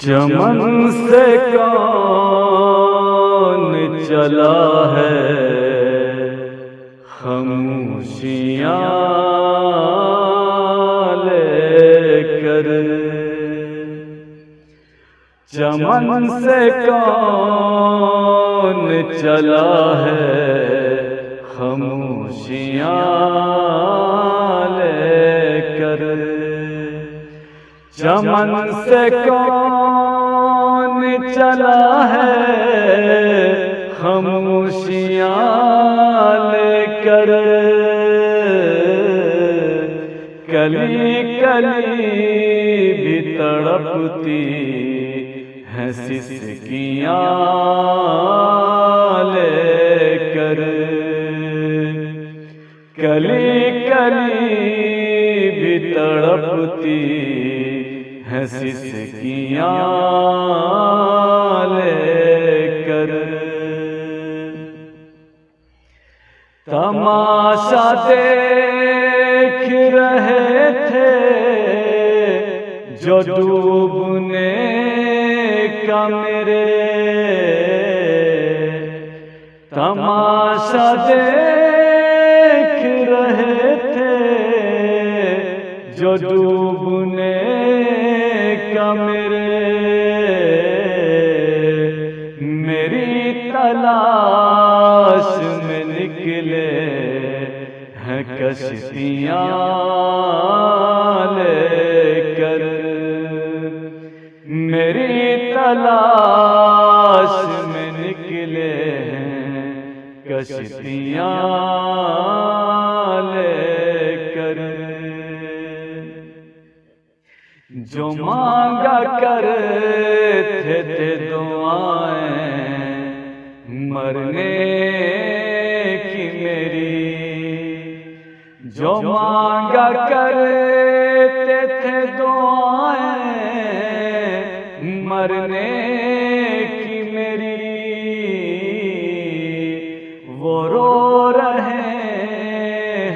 चमन से कौन चला है खामोशियाँ लेकर। चमन से कौन चला है खामोशियाँ लेकर। चमन से कौन चला है खामोशियाँ लेकर। कली कली भी तड़पती है सिसकियाँ लेकर। कली कली भी तड़पती है सिसकियाँ लेकर। तमाशा देख रहे थे जो डूबने का मेरे। तमाशा देख रहे थे जो डूबने का मेरे। मेरी तलाश में निकले हैं कश्तियाँ लेकर। मेरी तलाश में निकले हैं कश्तियाँ लेकर। जो मांगा करते थे दुआएं मरने की मेरी। जो मांगा करते थे दुआएं मरने की मेरी। वो रो रहे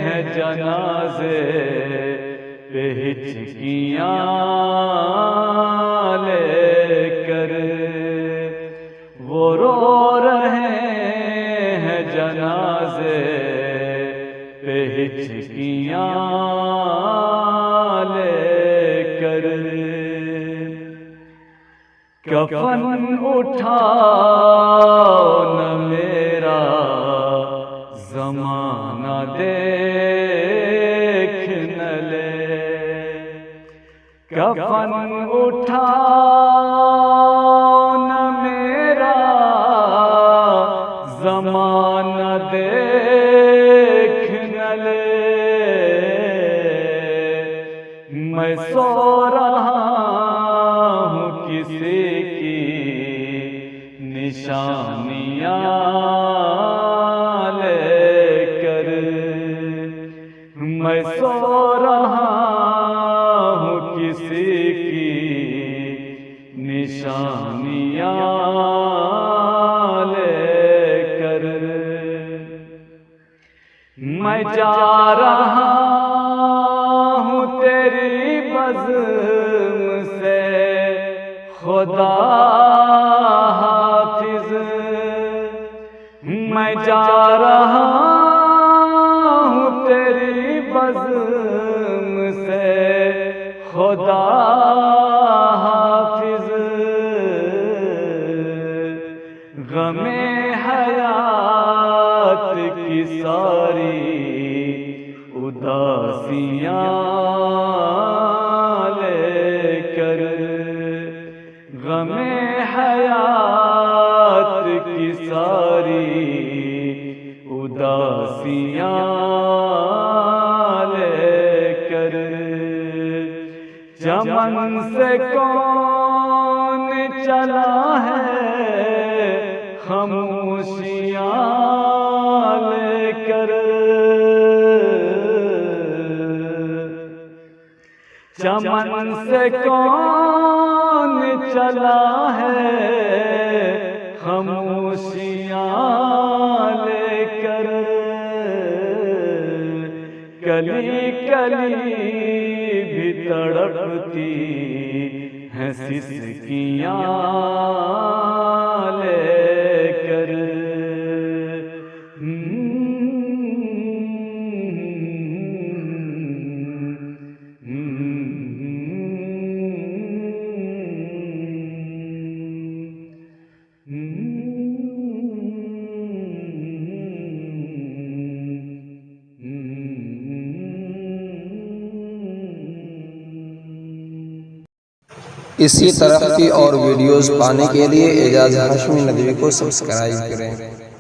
हैं जनाजे पे हिचकियाँ लेकर। वो रो रहे हैं जनाजे पे हिचकियाँ लेकर। कफन उठाओ न मेरा ज़माना देख न ले। कफन उठाओ न मेरा ज़माना देख न ले। मैं सो रहा हूँ किसी की निशानियाँ लेकर। मैं सो रहा हूँ किसी की निशानियाँ लेकर। मैं जा रहा हूँ तेरी बज़्म से खुदा हाफिज। मैं जा रहा हूँ तेरी बज़्म से खुदा हाफिज। गमे हयात की सारी उदासियाँ लेकर। गमे हयात की सारी उदासियाँ लेकर। चमन से कौन चला है खामोशियाँ लेकर। चमन से कौन चला है खामोशियाँ लेकर। कली कली भी तड़पती है हैं सिसकियाँ लेकर। इसी तरह की और वीडियोज़ पाने के लिए एजाज हाशमी नदवी को सब्सक्राइब करें।